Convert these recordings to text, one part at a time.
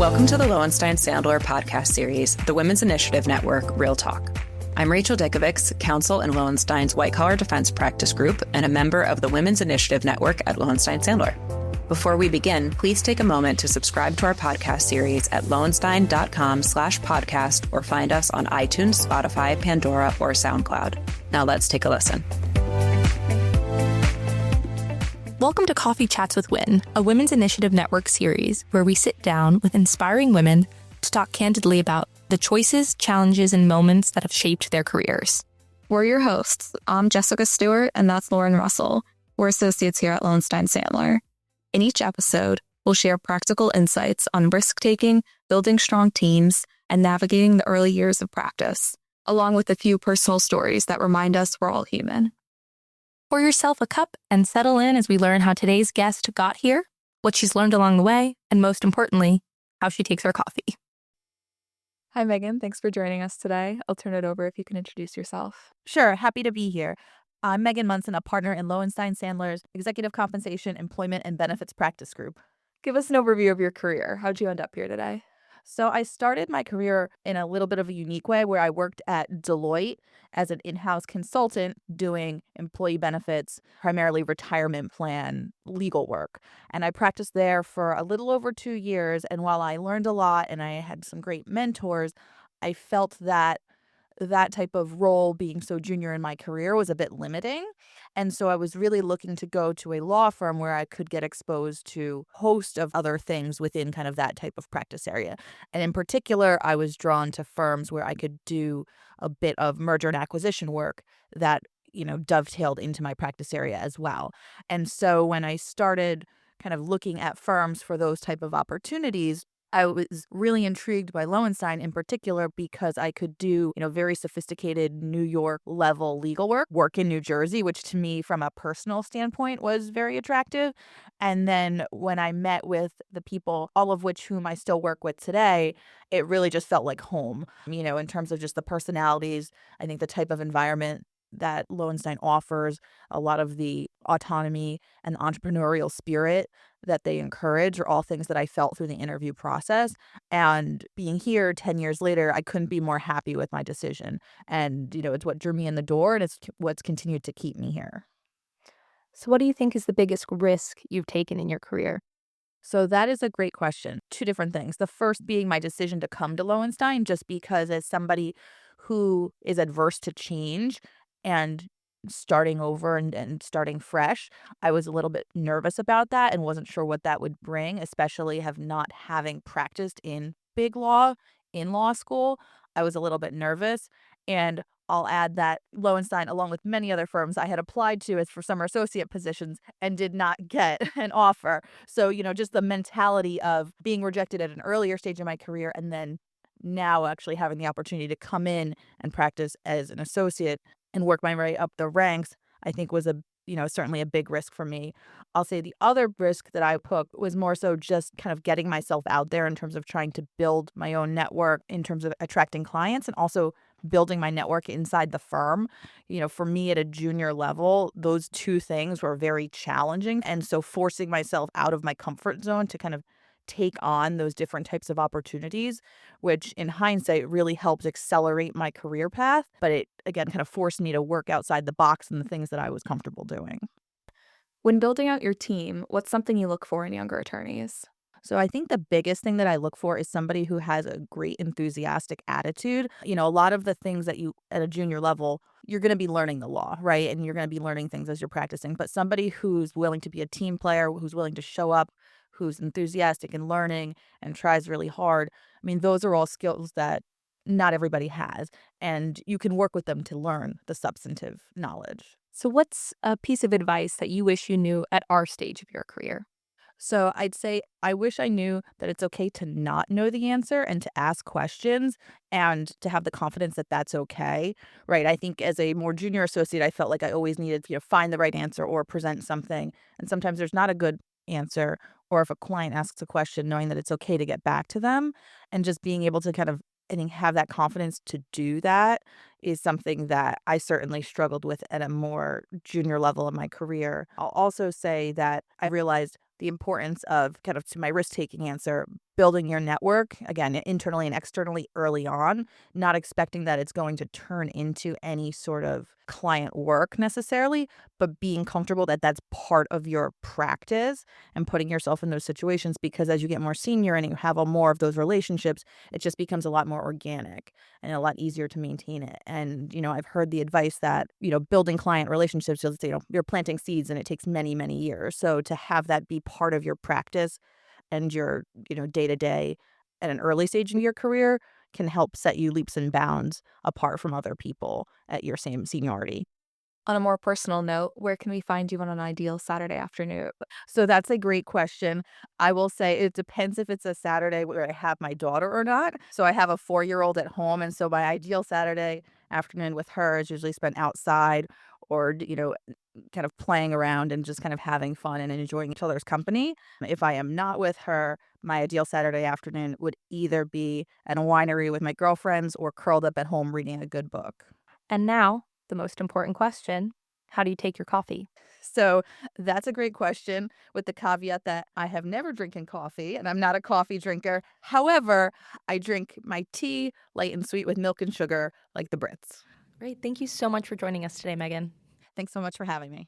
Welcome to the Lowenstein Sandler podcast series, the Women's Initiative Network, Real Talk. I'm Rachel Dickovics, counsel in Lowenstein's White Collar Defense Practice Group and a member of the Women's Initiative Network at Lowenstein Sandler. Before we begin, please take a moment to subscribe to our podcast series at lowenstein.com/podcast or find us on iTunes, Spotify, Pandora, or SoundCloud. Now let's take a listen. Welcome to Coffee Chats with Win, a Women's Initiative Network series where we sit down with inspiring women to talk candidly about the choices, challenges, and moments that have shaped their careers. We're your hosts. I'm Jessica Stewart, and that's Lauren Russell. We're associates here at Lowenstein Sandler. In each episode, we'll share practical insights on risk-taking, building strong teams, and navigating the early years of practice, along with a few personal stories that remind us we're all human. Pour yourself a cup and settle in as we learn how today's guest got here, what she's learned along the way, and most importantly, how she takes her coffee. Hi, Megan. Thanks for joining us today. I'll turn it over if you can introduce yourself. Sure. Happy to be here. I'm Megan Monson, a partner in Lowenstein Sandler's Executive Compensation, Employment, and Benefits Practice Group. Give us an overview of your career. How'd you end up here today? So I started my career in a little bit of a unique way where I worked at Deloitte as an in-house consultant doing employee benefits, primarily retirement plan legal work. And I practiced there for a little over 2 years. And while I learned a lot and I had some great mentors, I felt that type of role, being so junior in my career, was a bit limiting. And so I was really looking to go to a law firm where I could get exposed to a host of other things within kind of that type of practice area. And in particular, I was drawn to firms where I could do a bit of merger and acquisition work that, dovetailed into my practice area as well. And so when I started kind of looking at firms for those type of opportunities, I was really intrigued by Lowenstein in particular because I could do, very sophisticated New York level legal work in New Jersey, which to me from a personal standpoint was very attractive. And then when I met with the people, all of whom I still work with today, it really just felt like home, in terms of just the personalities. I think the type of environment that Lowenstein offers, a lot of the autonomy and entrepreneurial spirit that they encourage are all things that I felt through the interview process. And being here 10 years later, I couldn't be more happy with my decision. And, it's what drew me in the door, and it's what's continued to keep me here. So what do you think is the biggest risk you've taken in your career? So that is a great question. Two different things. The first being my decision to come to Lowenstein, just because as somebody who is adverse to change and starting over and starting fresh, I was a little bit nervous about that and wasn't sure what that would bring, especially not having practiced in big law in law school. I was a little bit nervous. And I'll add that Lowenstein, along with many other firms I had applied to as for summer associate positions and did not get an offer. So, just the mentality of being rejected at an earlier stage in my career and then now actually having the opportunity to come in and practice as an associate and work my way up the ranks, I think was certainly a big risk for me. I'll say the other risk that I took was more so just kind of getting myself out there in terms of trying to build my own network in terms of attracting clients and also building my network inside the firm. For me at a junior level, those two things were very challenging. And so forcing myself out of my comfort zone to kind of take on those different types of opportunities, which in hindsight really helped accelerate my career path. But it, again, kind of forced me to work outside the box and the things that I was comfortable doing. When building out your team, what's something you look for in younger attorneys? So I think the biggest thing that I look for is somebody who has a great enthusiastic attitude. A lot of the things that you at a junior level, you're going to be learning the law, right? And you're going to be learning things as you're practicing. But somebody who's willing to be a team player, who's willing to show up, who's enthusiastic and learning and tries really hard. Those are all skills that not everybody has. And you can work with them to learn the substantive knowledge. So what's a piece of advice that you wish you knew at our stage of your career? So I'd say I wish I knew that it's okay to not know the answer and to ask questions and to have the confidence that that's okay, right? I think as a more junior associate, I felt like I always needed to find the right answer or present something. And sometimes there's not a good answer, or if a client asks a question, knowing that it's okay to get back to them and just being able to kind of, I think, have that confidence to do that is something that I certainly struggled with at a more junior level of my career. I'll also say that I realized the importance of, kind of to my risk-taking answer, building your network, again, internally and externally early on, not expecting that it's going to turn into any sort of client work necessarily, but being comfortable that that's part of your practice and putting yourself in those situations, because as you get more senior and you have more of those relationships, it just becomes a lot more organic and a lot easier to maintain it. And, I've heard the advice that, building client relationships, you're planting seeds and it takes many, many years. So to have that be part of your practice and your, day to day at an early stage in your career can help set you leaps and bounds apart from other people at your same seniority. On a more personal note, where can we find you on an ideal Saturday afternoon? So that's a great question. I will say it depends if it's a Saturday where I have my daughter or not. So I have a 4-year-old at home. And so my ideal Saturday afternoon with her is usually spent outside or, kind of playing around and just kind of having fun and enjoying each other's company. If I am not with her, my ideal Saturday afternoon would either be at a winery with my girlfriends or curled up at home reading a good book. And now, the most important question: how do you take your coffee? So that's a great question, with the caveat that I have never drinking coffee and I'm not a coffee drinker. However, I drink my tea light and sweet with milk and sugar like the Brits. Great. Thank you so much for joining us today, Megan. Thanks so much for having me.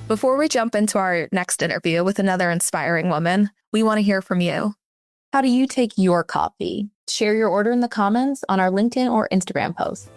Before we jump into our next interview with another inspiring woman, we want to hear from you. How do you take your coffee? Share your order in the comments on our LinkedIn or Instagram post.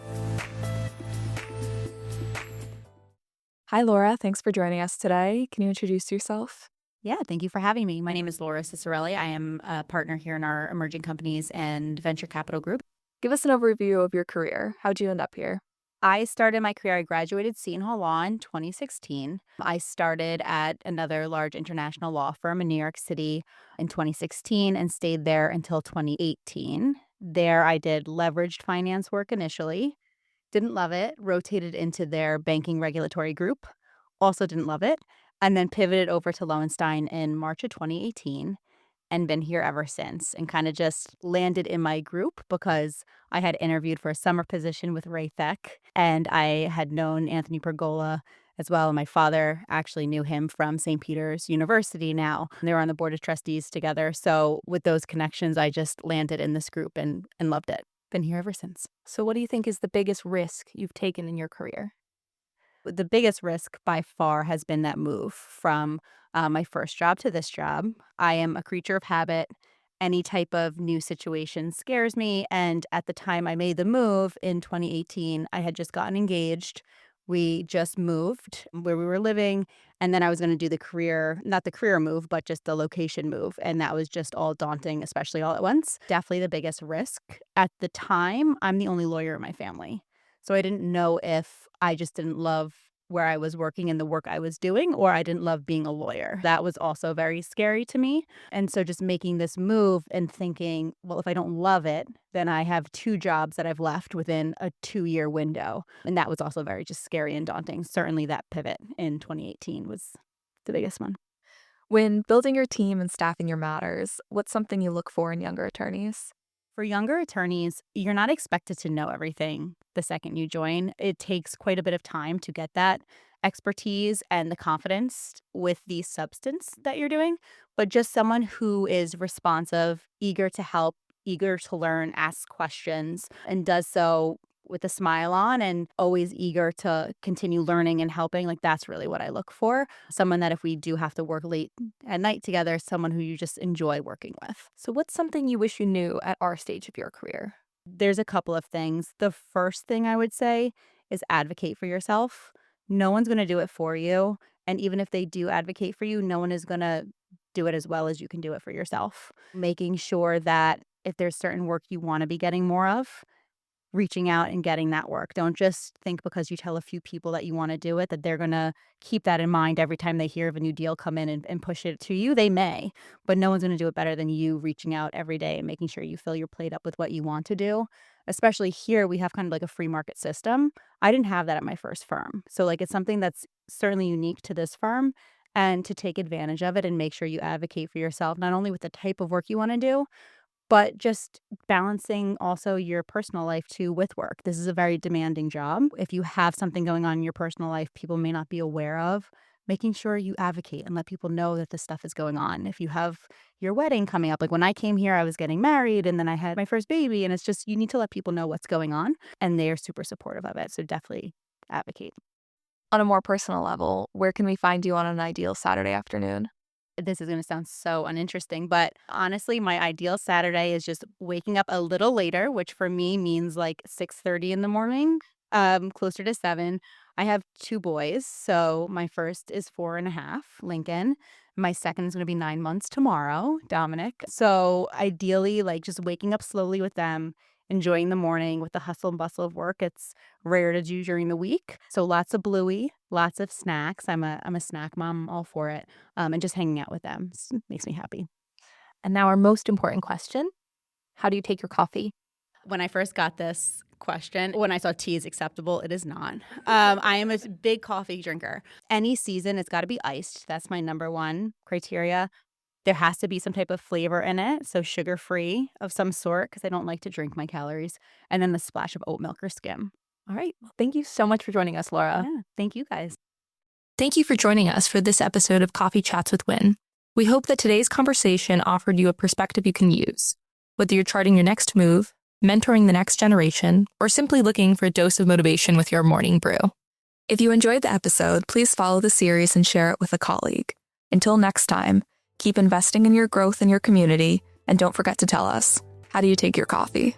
Hi, Laura. Thanks for joining us today. Can you introduce yourself? Yeah, thank you for having me. My name is Laura Cicirelli. I am a partner here in our emerging companies and venture capital group. Give us an overview of your career. How'd you end up here? I started my career, I graduated Seton Hall Law in 2016. I started at another large international law firm in New York City in 2016 and stayed there until 2018. There I did leveraged finance work initially. Didn't love it. Rotated into their banking regulatory group. Also didn't love it. And then pivoted over to Lowenstein in March of 2018 and been here ever since, and kind of just landed in my group because I had interviewed for a summer position with Ray Theck, and I had known Anthony Pergola as well. My father actually knew him from St. Peter's University now. They were on the board of trustees together. So with those connections, I just landed in this group and loved it. Been here ever since. So what do you think is the biggest risk you've taken in your career? The biggest risk by far has been that move from my first job to this job. I am a creature of habit. Any type of new situation scares me. And at the time I made the move in 2018, I had just gotten engaged. We just moved where we were living. And then I was going to do the career, not the career move, but just the location move. And that was just all daunting, especially all at once. Definitely the biggest risk. At the time, I'm the only lawyer in my family. So I didn't know if I just didn't love where I was working and the work I was doing, or I didn't love being a lawyer. That was also very scary to me. And so just making this move and thinking, well, if I don't love it, then I have 2 jobs that I've left within a 2-year window. And that was also very just scary and daunting. Certainly that pivot in 2018 was the biggest one. When building your team and staffing your matters, what's something you look for in younger attorneys? For younger attorneys, you're not expected to know everything the second you join. It takes quite a bit of time to get that expertise and the confidence with the substance that you're doing, but just someone who is responsive, eager to help, eager to learn, asks questions, and does so with a smile on and always eager to continue learning and helping. Like, that's really what I look for. Someone that if we do have to work late at night together, someone who you just enjoy working with. So what's something you wish you knew at our stage of your career? There's a couple of things. The first thing I would say is advocate for yourself. No one's going to do it for you. And even if they do advocate for you, no one is going to do it as well as you can do it for yourself. Making sure that if there's certain work you want to be getting more of, reaching out and getting that work. Don't just think because you tell a few people that you want to do it that they're going to keep that in mind every time they hear of a new deal come in and push it to you. They may, but no one's going to do it better than you reaching out every day and making sure you fill your plate up with what you want to do. Especially here, we have kind of like a free market system. I didn't have that at my first firm. So like, it's something that's certainly unique to this firm, and to take advantage of it and make sure you advocate for yourself, not only with the type of work you want to do, but just balancing also your personal life too with work. This is a very demanding job. If you have something going on in your personal life people may not be aware of, making sure you advocate and let people know that this stuff is going on. If you have your wedding coming up, like when I came here, I was getting married and then I had my first baby, and it's just, you need to let people know what's going on, and they are super supportive of it. So definitely advocate. On a more personal level, where can we find you on an ideal Saturday afternoon? This is going to sound so uninteresting, but honestly, my ideal Saturday is just waking up a little later, which for me means like 6:30 in the morning, closer to 7. I have 2 boys, so my first is 4.5, Lincoln. My second is going to be 9 months tomorrow, Dominic. So ideally, like just waking up slowly with them, enjoying the morning with the hustle and bustle of work. It's rare to do during the week. So lots of Bluey, lots of snacks. I'm a snack mom, I'm all for it. And just hanging out with them makes me happy. And now our most important question, how do you take your coffee? When I first got this question, when I saw tea is acceptable, it is not. I am a big coffee drinker. Any season, it's got to be iced. That's my number one criteria. There has to be some type of flavor in it, so sugar-free of some sort, because I don't like to drink my calories. And then the splash of oat milk or skim. All right. Well, thank you so much for joining us, Laura. Yeah, thank you guys. Thank you for joining us for this episode of Coffee Chats with Win. We hope that today's conversation offered you a perspective you can use. Whether you're charting your next move, mentoring the next generation, or simply looking for a dose of motivation with your morning brew. If you enjoyed the episode, please follow the series and share it with a colleague. Until next time, keep investing in your growth and your community, and don't forget to tell us, how do you take your coffee?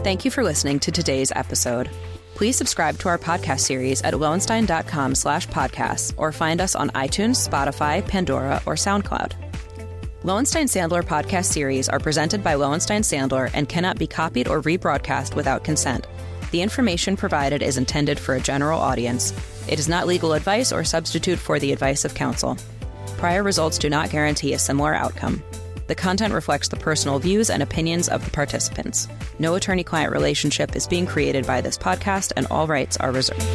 Thank you for listening to today's episode. Please subscribe to our podcast series at lowenstein.com/podcasts or find us on iTunes, Spotify, Pandora, or SoundCloud. Lowenstein Sandler podcast series are presented by Lowenstein Sandler and cannot be copied or rebroadcast without consent. The information provided is intended for a general audience. It is not legal advice or substitute for the advice of counsel. Prior results do not guarantee a similar outcome. The content reflects the personal views and opinions of the participants. No attorney-client relationship is being created by this podcast, and all rights are reserved.